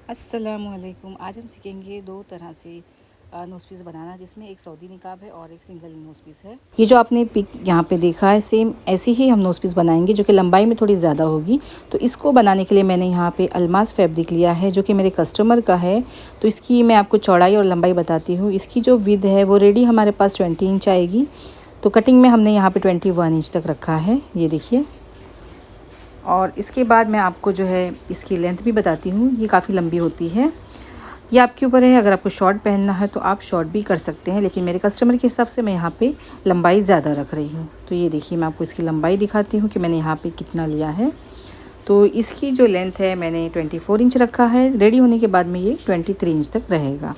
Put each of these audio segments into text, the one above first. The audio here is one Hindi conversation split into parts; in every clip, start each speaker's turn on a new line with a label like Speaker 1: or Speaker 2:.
Speaker 1: अस्सलामुअलैकुम। आज हम सीखेंगे दो तरह से नोज़ पीस बनाना, जिसमें एक सऊदी निकाब है और एक सिंगल नोज़ पीस है। ये जो आपने पिक यहाँ पे देखा है, सेम ऐसे ही हम नोज़ पीस बनाएंगे, जो कि लंबाई में थोड़ी ज़्यादा होगी। तो इसको बनाने के लिए मैंने यहाँ पे अल्मास फैब्रिक लिया है, जो कि मेरे कस्टमर का है। तो इसकी मैं आपको चौड़ाई और लंबाई बताती हूँ। इसकी जो विड्थ है वो रेडी हमारे पास 20 इंच आएगी। तो कटिंग में हमने यहाँ पर 21 इंच तक रखा है, ये देखिए। और इसके बाद मैं आपको जो है इसकी लेंथ भी बताती हूँ। ये काफ़ी लंबी होती है। ये आपके ऊपर है, अगर आपको शॉर्ट पहनना है तो आप शॉर्ट भी कर सकते हैं, लेकिन मेरे कस्टमर के हिसाब से मैं यहाँ पे लंबाई ज़्यादा रख रही हूँ। तो ये देखिए, मैं आपको इसकी लंबाई दिखाती हूँ कि मैंने यहाँ पे कितना लिया है। तो इसकी जो लेंथ है मैंने 24 इंच रखा है। रेडी होने के बाद में ये 23 इंच तक रहेगा।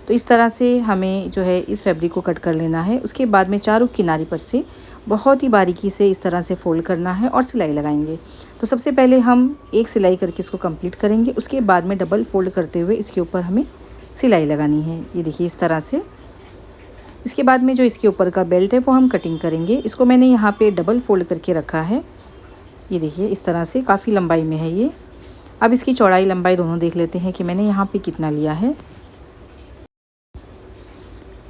Speaker 1: तो इस तरह से हमें जो है इस फैब्रिक को कट कर लेना है। उसके बाद में चारों किनारे पर से बहुत ही बारीकी से इस तरह से फ़ोल्ड करना है और सिलाई लगाएंगे। तो सबसे पहले हम एक सिलाई करके इसको कंप्लीट करेंगे। उसके बाद में डबल फ़ोल्ड करते हुए इसके ऊपर हमें सिलाई लगानी है, ये देखिए इस तरह से। इसके बाद में जो इसके ऊपर का बेल्ट है वो हम कटिंग करेंगे। इसको मैंने यहाँ पे डबल फ़ोल्ड करके रखा है, ये देखिए इस तरह से। काफ़ी लंबाई में है ये। अब इसकी चौड़ाई लंबाई दोनों देख लेते हैं कि मैंने यहाँ पे कितना लिया है।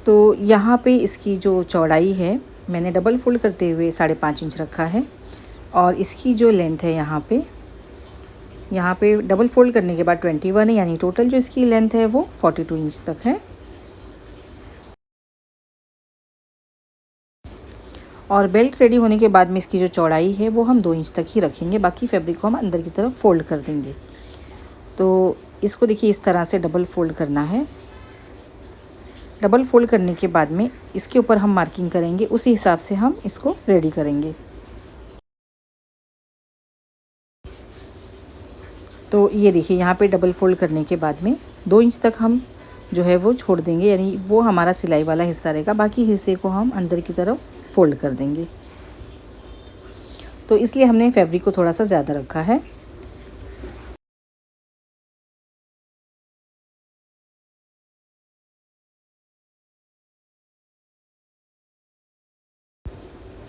Speaker 1: तो यहाँ पे इसकी जो चौड़ाई है मैंने डबल फ़ोल्ड करते हुए 5.5 इंच रखा है। और इसकी जो लेंथ है यहाँ पे डबल फ़ोल्ड करने के बाद 21 है, यानी टोटल जो इसकी लेंथ है वो 42 इंच तक है। और बेल्ट रेडी होने के बाद में इसकी जो चौड़ाई है वो हम 2 इंच तक ही रखेंगे। बाकी फैब्रिक को हम अंदर की तरफ फ़ोल्ड कर देंगे। तो इसको देखिए इस तरह से डबल फ़ोल्ड करना है। डबल फ़ोल्ड करने के बाद में इसके ऊपर हम मार्किंग करेंगे, उसी हिसाब से हम इसको रेडी करेंगे। तो ये देखिए, यहाँ पे डबल फ़ोल्ड करने के बाद में 2 इंच तक हम जो है वो छोड़ देंगे, यानी वो हमारा सिलाई वाला हिस्सा रहेगा। बाकी हिस्से को हम अंदर की तरफ फ़ोल्ड कर देंगे। तो इसलिए हमने फैब्रिक को थोड़ा सा ज़्यादा रखा है।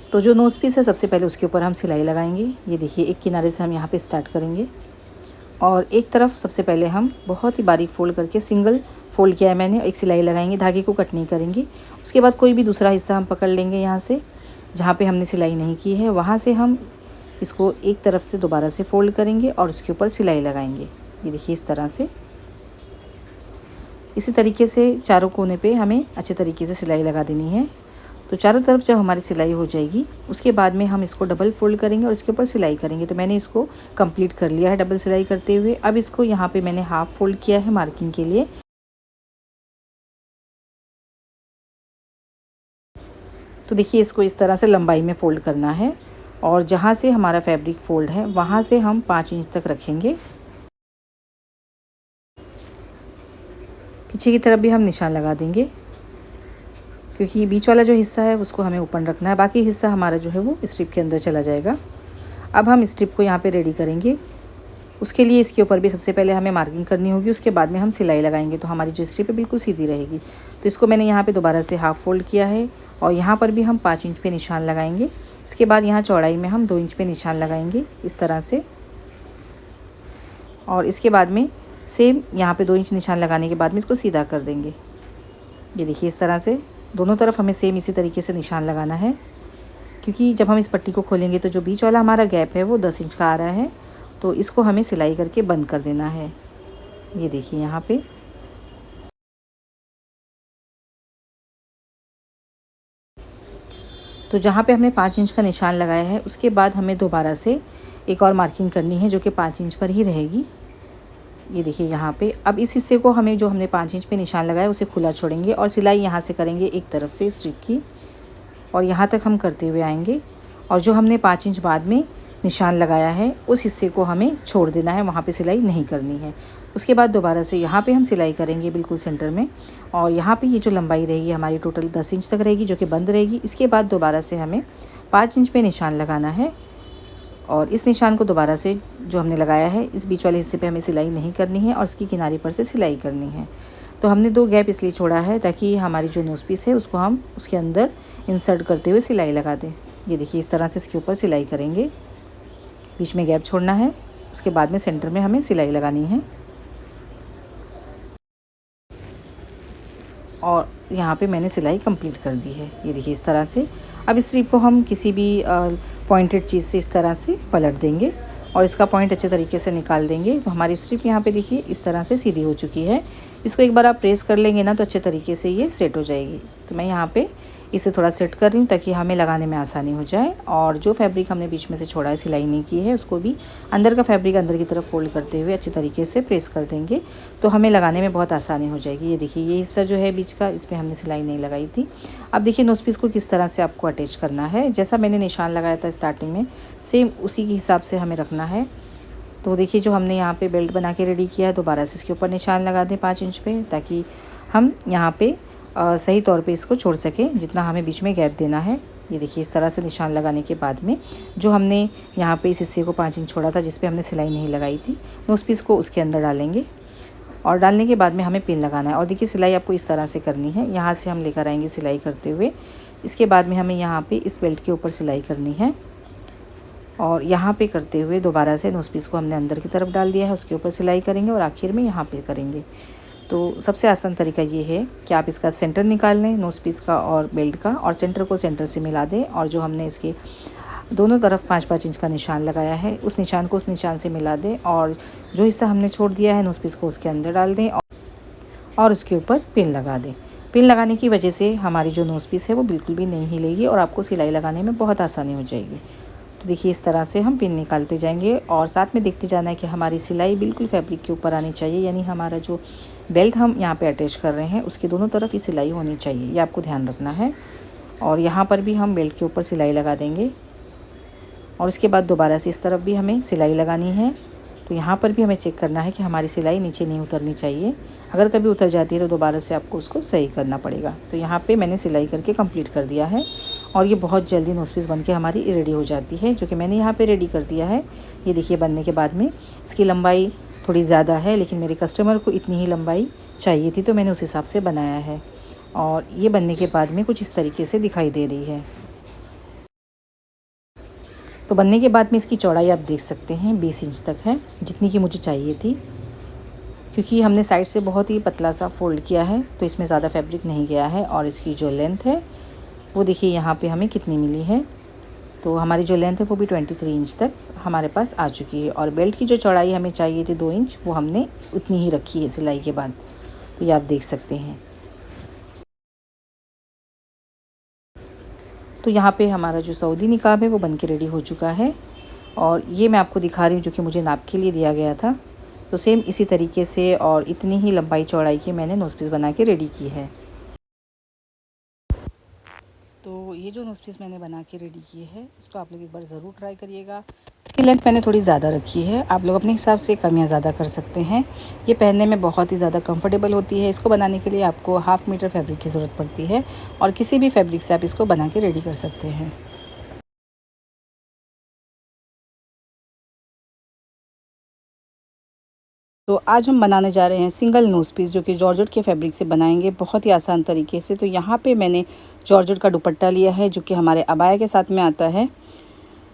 Speaker 1: तो जो नोज़ पीस है सबसे पहले उसके ऊपर हम सिलाई लगाएंगे। ये देखिए, एक किनारे से हम यहाँ पे स्टार्ट करेंगे और एक तरफ सबसे पहले हम बहुत ही बारीक फ़ोल्ड करके सिंगल फ़ोल्ड किया है मैंने, एक सिलाई लगाएंगे। धागे को कट नहीं करेंगे। उसके बाद कोई भी दूसरा हिस्सा हम पकड़ लेंगे, यहाँ से जहाँ पे हमने सिलाई नहीं की है वहाँ से हम इसको एक तरफ से दोबारा से फ़ोल्ड करेंगे और उसके ऊपर सिलाई लगाएंगे। ये देखिए इस तरह से। इसी तरीके से चारों कोने पे हमें अच्छे तरीके से सिलाई लगा देनी है। तो चारों तरफ जब हमारी सिलाई हो जाएगी उसके बाद में हम इसको डबल फ़ोल्ड करेंगे और इसके ऊपर सिलाई करेंगे। तो मैंने इसको कंप्लीट कर लिया है डबल सिलाई करते हुए। अब इसको यहाँ पे मैंने हाफ़ फ़ोल्ड किया है मार्किंग के लिए। तो देखिए, इसको इस तरह से लंबाई में फ़ोल्ड करना है और जहाँ से हमारा फैब्रिक फ़ोल्ड है वहाँ से हम 5 इंच तक रखेंगे। पीछे की तरफ भी हम निशान लगा देंगे, क्योंकि बीच वाला जो हिस्सा है उसको हमें ओपन रखना है। बाकी हिस्सा हमारा जो है वो स्ट्रिप के अंदर चला जाएगा। अब हम स्ट्रिप को यहाँ पे रेडी करेंगे। उसके लिए इसके ऊपर भी सबसे पहले हमें मार्किंग करनी होगी, उसके बाद में हम सिलाई लगाएंगे। तो हमारी जो स्ट्रिप है बिल्कुल सीधी रहेगी। तो इसको मैंने यहाँ पे दोबारा से हाफ़ फ़ोल्ड किया है और यहाँ पर भी हम 5 इंच पे निशान लगाएंगे। इसके बाद यहाँ चौड़ाई में हम 2 इंच पे निशान लगाएंगे इस तरह से। और इसके बाद में सेम यहाँ पे 2 इंच निशान लगाने के बाद में इसको सीधा कर देंगे। ये देखिए इस तरह से दोनों तरफ हमें सेम इसी तरीके से निशान लगाना है, क्योंकि जब हम इस पट्टी को खोलेंगे तो जो बीच वाला हमारा गैप है वो 10 इंच का आ रहा है। तो इसको हमें सिलाई करके बंद कर देना है। ये देखिए यहाँ पे। तो जहाँ पे हमने 5 इंच का निशान लगाया है उसके बाद हमें दोबारा से एक और मार्किंग करनी है, जो कि 5 इंच पर ही रहेगी। ये देखिए यहाँ पे। अब इस हिस्से को हमें, जो हमने 5 इंच पे निशान लगाया, उसे खुला छोड़ेंगे और सिलाई यहाँ से करेंगे एक तरफ से स्ट्रिप की, और यहाँ तक हम करते हुए आएंगे। और जो हमने 5 इंच बाद में निशान लगाया है उस हिस्से को हमें छोड़ देना है, वहाँ पे सिलाई नहीं करनी है। उसके बाद दोबारा से यहाँ पे हम सिलाई करेंगे बिल्कुल सेंटर में। और यहाँ पे ये जो लंबाई रहेगी हमारी टोटल 10 इंच तक रहेगी, जो कि बंद रहेगी। इसके बाद दोबारा से हमें 5 इंच पे निशान लगाना है और इस निशान को दोबारा से जो हमने लगाया है इस बीच वाले हिस्से पे हमें सिलाई नहीं करनी है और इसकी किनारे पर से सिलाई करनी है। तो हमने 2 गैप इसलिए छोड़ा है ताकि हमारी जो नोज़ पीस है उसको हम उसके अंदर इंसर्ट करते हुए सिलाई लगा दें। ये देखिए इस तरह से इसके ऊपर सिलाई करेंगे। बीच में गैप छोड़ना है, उसके बाद में सेंटर में हमें सिलाई लगानी है। और यहाँ पे मैंने सिलाई कंप्लीट कर दी है। ये देखिए इस तरह से। अब इस स्ट्रिप को हम किसी भी पॉइंटेड चीज़ से इस तरह से पलट देंगे और इसका पॉइंट अच्छे तरीके से निकाल देंगे। तो हमारी स्ट्रिप यहाँ पे देखिए इस तरह से सीधी हो चुकी है। इसको एक बार आप प्रेस कर लेंगे ना तो अच्छे तरीके से ये सेट हो जाएगी। तो मैं यहाँ पे इसे थोड़ा सेट कर रही हूँ ताकि हमें लगाने में आसानी हो जाए। और जो फैब्रिक हमने बीच में से छोड़ा है, सिलाई नहीं की है, उसको भी अंदर का फैब्रिक अंदर की तरफ फोल्ड करते हुए अच्छे तरीके से प्रेस कर देंगे तो हमें लगाने में बहुत आसानी हो जाएगी। ये देखिए ये हिस्सा जो है बीच का, इस पर हमने सिलाई नहीं लगाई थी। अब देखिए नोज़ पीस को किस तरह से आपको अटैच करना है। जैसा मैंने निशान लगाया था स्टार्टिंग में, सेम उसी के हिसाब से हमें रखना है। तो देखिए जो हमने यहाँ पे बेल्ट बना के रेडी किया है, दोबारा से इसके ऊपर निशान लगा दें 5 इंच पे, ताकि हम यहाँ पे सही तौर पे इसको छोड़ सकें जितना हमें बीच में गैप देना है। ये देखिए इस तरह से निशान लगाने के बाद में जो हमने यहाँ पे इस हिस्से को 5 इंच छोड़ा था जिस पे हमने सिलाई नहीं लगाई थी, नोज़ पीस को उसके अंदर डालेंगे और डालने के बाद में हमें पिन लगाना है। और देखिए सिलाई आपको इस तरह से करनी है, यहाँ से हम लेकर आएंगे सिलाई करते हुए। इसके बाद में हमें यहाँ पे इस बेल्ट के ऊपर सिलाई करनी है और यहाँ पे करते हुए दोबारा से नोज़ पीस को हमने अंदर की तरफ डाल दिया है, उसके ऊपर सिलाई करेंगे और आखिर में यहाँ पे करेंगे। तो सबसे आसान तरीका ये है कि आप इसका सेंटर निकाल लें नोज़ पीस का और बेल्ट का, और सेंटर को सेंटर से मिला दें और जो हमने इसके दोनों तरफ 5-5 इंच का निशान लगाया है उस निशान को उस निशान से मिला दें और जो हिस्सा हमने छोड़ दिया है नोज़ पीस को उसके अंदर डाल दें और उसके ऊपर पिन लगा दें। पिन लगाने की वजह से हमारी जो नोज़ पीस है वो बिल्कुल भी नहीं हिलेगी और आपको सिलाई लगाने में बहुत आसानी हो जाएगी। तो देखिए इस तरह से हम पिन निकालते जाएंगे और साथ में देखते जाना है कि हमारी सिलाई बिल्कुल फैब्रिक के ऊपर आनी चाहिए, यानी हमारा जो बेल्ट हम यहाँ पे अटैच कर रहे हैं उसके दोनों तरफ ही सिलाई होनी चाहिए, ये आपको ध्यान रखना है। और यहाँ पर भी हम बेल्ट के ऊपर सिलाई लगा देंगे और उसके बाद दोबारा से इस तरफ भी हमें सिलाई लगानी है। तो यहाँ पर भी हमें चेक करना है कि हमारी सिलाई नीचे नहीं उतरनी चाहिए, अगर कभी उतर जाती है तो दोबारा से आपको उसको सही करना पड़ेगा। तो यहाँ पे मैंने सिलाई करके कंप्लीट कर दिया है और ये बहुत जल्दी नोज़ पीस बन के हमारी रेडी हो जाती है, जो कि मैंने यहाँ पे रेडी कर दिया है। ये देखिए बनने के बाद में इसकी लंबाई थोड़ी ज़्यादा है, लेकिन मेरे कस्टमर को इतनी ही लंबाई चाहिए थी तो मैंने उस हिसाब से बनाया है और ये बनने के बाद में कुछ इस तरीके से दिखाई दे रही है। तो बनने के बाद में इसकी चौड़ाई आप देख सकते हैं 20 इंच तक है, जितनी की मुझे चाहिए थी, क्योंकि हमने साइड से बहुत ही पतला सा फोल्ड किया है तो इसमें ज़्यादा फैब्रिक नहीं गया है। और इसकी जो लेंथ है वो देखिए यहाँ पे हमें कितनी मिली है। तो हमारी जो लेंथ है वो भी 23 इंच तक हमारे पास आ चुकी है और बेल्ट की जो चौड़ाई हमें चाहिए थी 2 इंच, वो हमने उतनी ही रखी है सिलाई के बाद। तो ये आप देख सकते हैं। तो यहाँ पे हमारा जो सऊदी निकाब है वो बन के रेडी हो चुका है और ये मैं आपको दिखा रही हूँ जो कि मुझे नाप के लिए दिया गया था। तो सेम इसी तरीके से और इतनी ही लंबाई चौड़ाई की मैंने नोज़ पीस बना के रेडी की है। तो ये जो नोज़ पीस मैंने बना के रेडी की है इसको आप लोग एक बार ज़रूर ट्राई करिएगा। इसकी लेंथ मैंने थोड़ी ज़्यादा रखी है, आप लोग अपने हिसाब से कम या ज़्यादा कर सकते हैं। ये पहनने में बहुत ही ज़्यादा कंफर्टेबल होती है। इसको बनाने के लिए आपको 1/2 मीटर फैब्रिक की ज़रूरत पड़ती है और किसी भी फैब्रिक से आप इसको बना के रेडी कर सकते हैं। तो आज हम बनाने जा रहे हैं सिंगल नोज़ पीस, जो कि जॉर्जेट के फैब्रिक से बनाएंगे बहुत ही आसान तरीके से। तो यहाँ पे मैंने जॉर्जेट का दुपट्टा लिया है जो कि हमारे अबाया के साथ में आता है।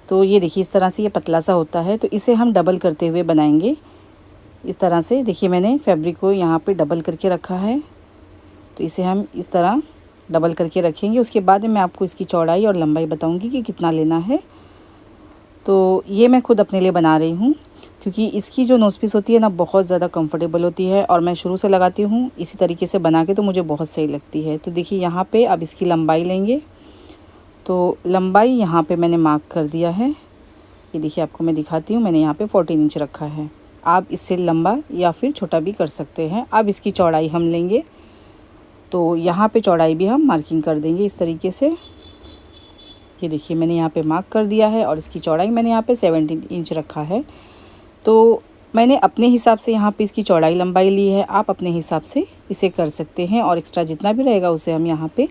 Speaker 1: तो ये देखिए इस तरह से ये पतला सा होता है, तो इसे हम डबल करते हुए बनाएंगे। इस तरह से देखिए मैंने फैब्रिक को यहाँ पे डबल करके रखा है, तो इसे हम इस तरह डबल करके रखेंगे। उसके बाद में मैं आपको इसकी चौड़ाई और लंबाई बताऊँगी कि कितना लेना है। तो ये मैं खुद अपने लिए बना रही हूँ क्योंकि इसकी जो नोज़ पीस होती है ना बहुत ज़्यादा कंफर्टेबल होती है और मैं शुरू से लगाती हूँ इसी तरीके से बना के, तो मुझे बहुत सही लगती है। तो देखिए यहाँ पे अब इसकी लंबाई लेंगे। तो लंबाई यहाँ पे मैंने मार्क कर दिया है। ये देखिए आपको मैं दिखाती हूँ, मैंने यहाँ पे 14 इंच रखा है। आप इससे लंबा या फिर छोटा भी कर सकते हैं। अब इसकी चौड़ाई हम लेंगे, तो यहाँ पे चौड़ाई भी हम मार्किंग कर देंगे इस तरीके से। ये देखिए मैंने यहाँ पे मार्क कर दिया है और इसकी चौड़ाई मैंने यहाँ पे 17 इंच रखा है। तो मैंने अपने हिसाब से यहाँ पे इसकी चौड़ाई लंबाई ली है, आप अपने हिसाब से इसे कर सकते हैं और एक्स्ट्रा जितना भी रहेगा उसे हम यहाँ पे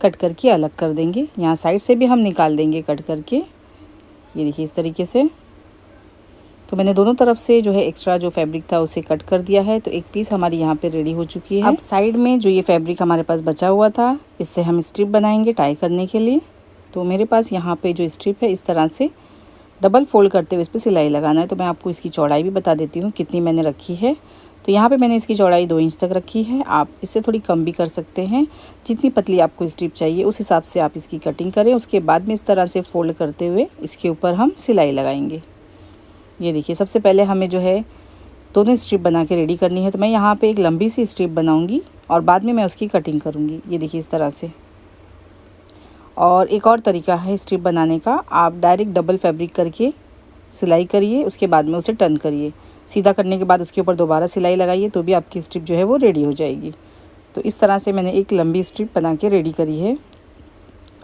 Speaker 1: कट करके अलग कर देंगे। यहाँ साइड से भी हम निकाल देंगे कट करके। ये देखिए इस तरीके से। तो मैंने दोनों तरफ से जो है एक्स्ट्रा जो फैब्रिक था उसे कट कर दिया है। तो एक पीस हमारी यहाँ पे रेडी हो चुकी है। अब साइड में जो ये फैब्रिक हमारे पास बचा हुआ था इससे हम स्ट्रिप बनाएंगे टाई करने के लिए। तो मेरे पास यहाँ पे जो स्ट्रिप है इस तरह से डबल फोल्ड करते हुए इस पर सिलाई लगाना है। तो मैं आपको इसकी चौड़ाई भी बता देती हूँ कितनी मैंने रखी है। तो यहाँ पे मैंने इसकी चौड़ाई 2 इंच तक रखी है। आप इससे थोड़ी कम भी कर सकते हैं। जितनी पतली आपको स्ट्रिप चाहिए उस हिसाब से आप इसकी कटिंग करें। उसके बाद में इस तरह से फ़ोल्ड करते हुए इसके ऊपर हम सिलाई लगाएंगे। ये देखिए, सबसे पहले हमें जो है दोनों स्ट्रिप बना के रेडी करनी है। तो मैं यहाँ पे एक लंबी सी स्ट्रिप बनाऊंगी और बाद में मैं उसकी कटिंग करूँगी। ये देखिए इस तरह से। और एक और तरीका है स्ट्रिप बनाने का, आप डायरेक्ट डबल फैब्रिक करके सिलाई करिए, उसके बाद में उसे टर्न करिए। सीधा करने के बाद उसके ऊपर दोबारा सिलाई लगाइए तो भी आपकी स्ट्रिप जो है वो रेडी हो जाएगी। तो इस तरह से मैंने एक लंबी स्ट्रिप बना के रेडी करी है।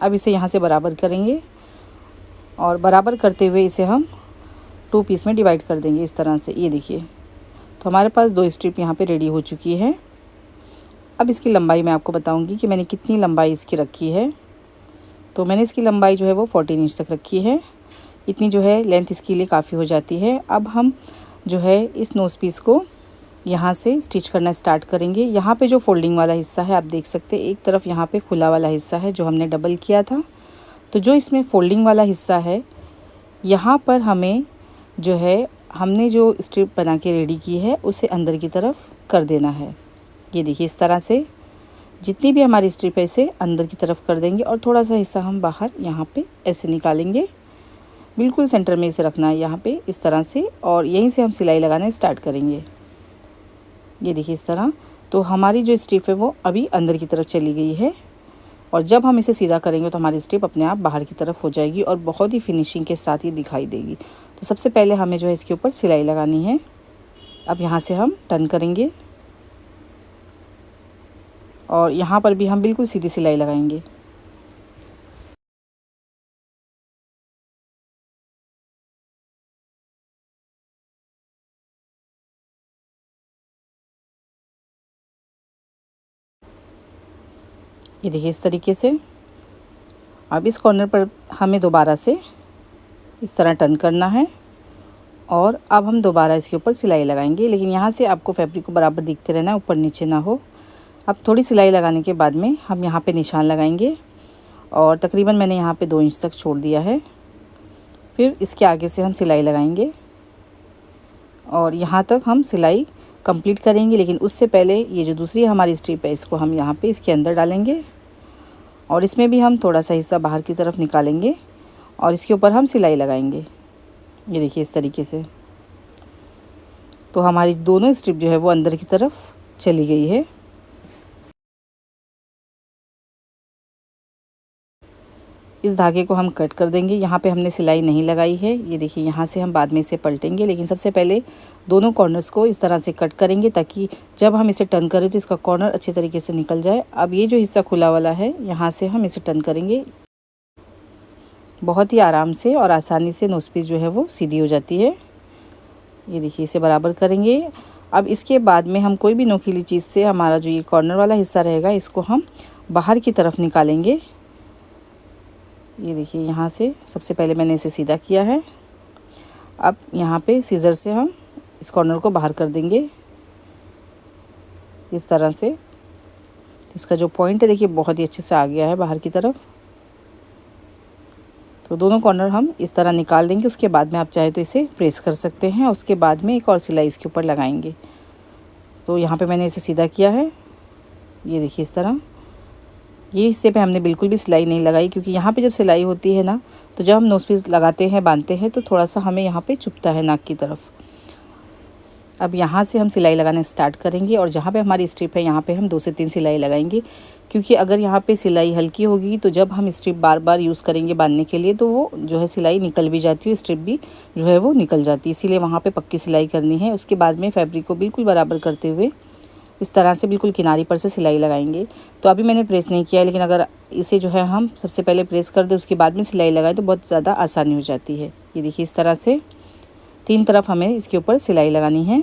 Speaker 1: अब इसे यहाँ से बराबर करेंगे और बराबर करते हुए इसे हम 2 पीस में डिवाइड कर देंगे इस तरह से। ये देखिए, तो हमारे पास 2 स्ट्रिप यहाँ पे रेडी हो चुकी है। अब इसकी लंबाई मैं आपको बताऊंगी कि मैंने कितनी लंबाई इसकी रखी है। तो मैंने इसकी लंबाई जो है वो 14 इंच तक रखी है। इतनी जो है लेंथ इसके लिए काफ़ी हो जाती है। अब हम जो है इस नोज़ पीस को यहाँ से स्टिच करना स्टार्ट करेंगे। यहाँ पे जो फोल्डिंग वाला हिस्सा है आप देख सकते हैं, एक तरफ यहाँ पे खुला वाला हिस्सा है जो हमने डबल किया था। तो जो इसमें फोल्डिंग वाला हिस्सा है, यहाँ पर हमें जो है हमने जो स्ट्रिप बना के रेडी की है उसे अंदर की तरफ कर देना है। ये देखिए इस तरह से जितनी भी हमारी स्ट्रिप है इसे अंदर की तरफ कर देंगे और थोड़ा सा हिस्सा हम बाहर यहाँ पे ऐसे निकालेंगे। बिल्कुल सेंटर में इसे रखना है यहाँ पे इस तरह से, और यहीं से हम सिलाई लगाना स्टार्ट करेंगे। ये देखिए इस तरह। तो हमारी जो स्ट्रिप है वो अभी अंदर की तरफ चली गई है और जब हम इसे सीधा करेंगे तो हमारी स्ट्रिप अपने आप बाहर की तरफ हो जाएगी और बहुत ही फिनिशिंग के साथ ये दिखाई देगी। तो सबसे पहले हमें जो है इसके ऊपर सिलाई लगानी है। अब यहाँ से हम टर्न करेंगे और यहाँ पर भी हम बिल्कुल सीधी सिलाई लगाएंगे। ये देखिए इस तरीके से। अब इस कॉर्नर पर हमें दोबारा से इस तरह टर्न करना है और अब हम दोबारा इसके ऊपर सिलाई लगाएंगे, लेकिन यहाँ से आपको फैब्रिक को बराबर दिखते रहना है, ऊपर नीचे ना हो। अब थोड़ी सिलाई लगाने के बाद में हम यहाँ पे निशान लगाएंगे और तकरीबन मैंने यहाँ पे 2 इंच तक छोड़ दिया है। फिर इसके आगे से हम सिलाई लगाएंगे और यहाँ तक हम सिलाई कंप्लीट करेंगे, लेकिन उससे पहले ये जो दूसरी हमारी स्ट्रिप है इसको हम यहाँ पे इसके अंदर डालेंगे और इसमें भी हम थोड़ा सा हिस्सा बाहर की तरफ निकालेंगे और इसके ऊपर हम सिलाई लगाएंगे। ये देखिए इस तरीके से। तो हमारी दोनों स्ट्रिप जो है वो अंदर की तरफ चली गई है। इस धागे को हम कट कर देंगे। यहाँ पे हमने सिलाई नहीं लगाई है। ये देखिए, यहाँ से हम बाद में इसे पलटेंगे, लेकिन सबसे पहले दोनों कॉर्नर्स को इस तरह से कट करेंगे ताकि जब हम इसे टर्न करें तो इसका कॉर्नर अच्छे तरीके से निकल जाए। अब ये जो हिस्सा खुला वाला है यहाँ से हम इसे टर्न करेंगे। बहुत ही आराम से और आसानी से नोज़ पीस जो है वो सीधी हो जाती है। ये देखिए, इसे बराबर करेंगे। अब इसके बाद में हम कोई भी नोकीली चीज़ से हमारा जो ये कॉर्नर वाला हिस्सा रहेगा इसको हम बाहर की तरफ निकालेंगे। ये देखिए, यहाँ से सबसे पहले मैंने इसे सीधा किया है। अब यहाँ पे सीज़र से हम इस कॉर्नर को बाहर कर देंगे इस तरह से। इसका जो पॉइंट है देखिए बहुत ही अच्छे से आ गया है बाहर की तरफ। तो दोनों कॉर्नर हम इस तरह निकाल देंगे। उसके बाद में आप चाहे तो इसे प्रेस कर सकते हैं। उसके बाद में एक और सिलाई इसके ऊपर लगाएंगे। तो यहाँ पे मैंने इसे सीधा किया है। ये देखिए इस तरह। ये हिस्से पे हमने बिल्कुल भी सिलाई नहीं लगाई, क्योंकि यहाँ पे जब सिलाई होती है ना तो जब हम नोज़ पीस लगाते हैं, बांधते हैं, तो थोड़ा सा हमें यहाँ पे चुभता है नाक की तरफ। अब यहाँ से हम सिलाई लगाना स्टार्ट करेंगे और जहाँ पे हमारी स्ट्रिप है यहाँ पे हम 2 से 3 सिलाई लगाएंगे, क्योंकि अगर यहाँ पे सिलाई हल्की होगी तो जब हम स्ट्रिप बार बार यूज़ करेंगे बांधने के लिए तो वो जो है सिलाई निकल भी जाती है, स्ट्रिप भी जो है वो निकल जाती है। इसीलिए वहाँ पे पक्की सिलाई करनी है। उसके बाद में फैब्रिक को बिल्कुल बराबर करते हुए इस तरह से बिल्कुल किनारी पर से सिलाई लगाएंगे। तो अभी मैंने प्रेस नहीं किया, लेकिन अगर इसे जो है हम सबसे पहले प्रेस कर दें उसके बाद में सिलाई लगाएं तो बहुत ज़्यादा आसानी हो जाती है। ये देखिए इस तरह से 3 तरफ हमें इसके ऊपर सिलाई लगानी है।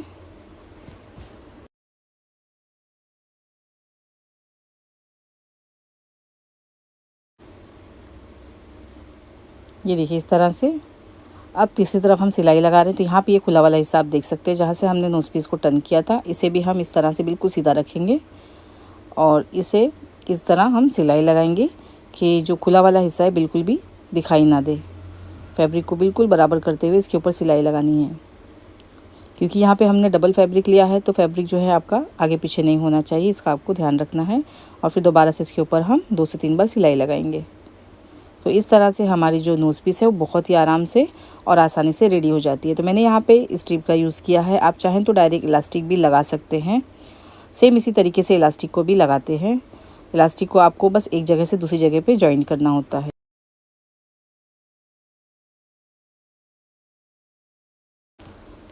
Speaker 1: ये देखिए इस तरह से। अब तीसरी तरफ हम सिलाई लगा रहे हैं। तो यहाँ पे ये खुला वाला हिस्सा आप देख सकते हैं जहाँ से हमने नोज़ पीस को टर्न किया था, इसे भी हम इस तरह से बिल्कुल सीधा रखेंगे और इसे इस तरह हम सिलाई लगाएंगे कि जो खुला वाला हिस्सा है बिल्कुल भी दिखाई ना दे। फैब्रिक को बिल्कुल बराबर करते हुए इसके ऊपर सिलाई लगानी है। क्योंकि यहाँ पे हमने डबल फैब्रिक लिया है तो फैब्रिक जो है आपका आगे पीछे नहीं होना चाहिए, इसका आपको ध्यान रखना है। और फिर दोबारा से इसके ऊपर हम 2 से 3 बार सिलाई लगाएंगे। तो इस तरह से हमारी जो नोज़ पीस है वो बहुत ही आराम से और आसानी से रेडी हो जाती है। तो मैंने यहाँ पे स्ट्रिप का यूज़ किया है, आप चाहें तो डायरेक्ट इलास्टिक भी लगा सकते हैं। सेम इसी तरीके से इलास्टिक को भी लगाते हैं। इलास्टिक को आपको बस एक जगह से दूसरी जगह पे जॉइन करना होता है।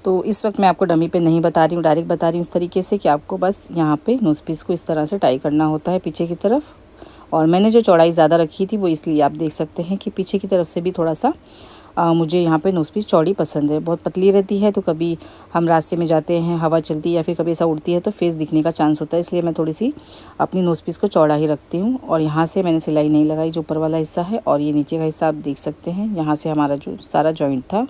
Speaker 1: तो इस वक्त मैं आपको डमी पे नहीं बता रही हूँ, डायरेक्ट बता रही हूँ इस तरीके से कि आपको बस यहाँ पे नोज़ पीस को इस तरह से टाई करना होता है पीछे की तरफ। और मैंने जो चौड़ाई ज़्यादा रखी थी वो इसलिए आप देख सकते हैं कि पीछे की तरफ से भी थोड़ा सा मुझे यहाँ पे नोज़ पीस चौड़ी पसंद है। बहुत पतली रहती है तो कभी हम रास्ते में जाते हैं, हवा चलती है या फिर कभी ऐसा उड़ती है तो फेस दिखने का चांस होता है, इसलिए मैं थोड़ी सी अपनी नोज़ पीस को चौड़ा ही रखती हूँ। और यहाँ से मैंने सिलाई नहीं लगाई, जो ऊपर वाला हिस्सा है और ये नीचे का हिस्सा आप देख सकते हैं, यहाँ से हमारा जो सारा जॉइंट था।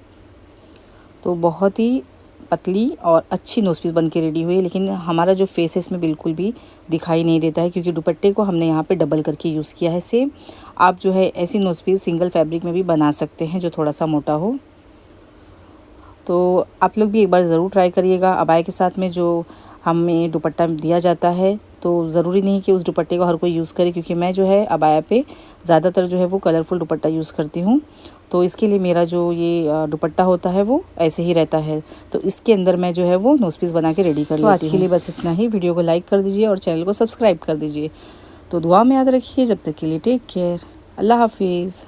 Speaker 1: तो बहुत ही पतली और अच्छी नोज़ पीस बन के रेडी हुई है, लेकिन हमारा जो फेस है इसमें बिल्कुल भी दिखाई नहीं देता है क्योंकि दुपट्टे को हमने यहाँ पे डबल करके यूज़ किया है। सेम आप जो है ऐसी नोज़ पीस सिंगल फैब्रिक में भी बना सकते हैं जो थोड़ा सा मोटा हो। तो आप लोग भी एक बार ज़रूर ट्राई करिएगा। अबाया के साथ में जो हमें दुपट्टा दिया जाता है तो ज़रूरी नहीं कि उस दुपट्टे को हर कोई यूज़ करे, क्योंकि मैं जो है अबाया पे ज़्यादातर जो है वो कलरफुल दुपट्टा यूज़ करती हूँ। तो इसके लिए मेरा जो ये दुपट्टा होता है वो ऐसे ही रहता है। तो इसके अंदर मैं जो है वो नोज़ पीस बना के रेडी कर लेती हूँ। आज के लिए बस इतना ही। वीडियो को लाइक कर दीजिए और चैनल को सब्सक्राइब कर दीजिए। तो दुआ में याद रखिए। जब तक के लिए टेक केयर। अल्लाह हाफिज़।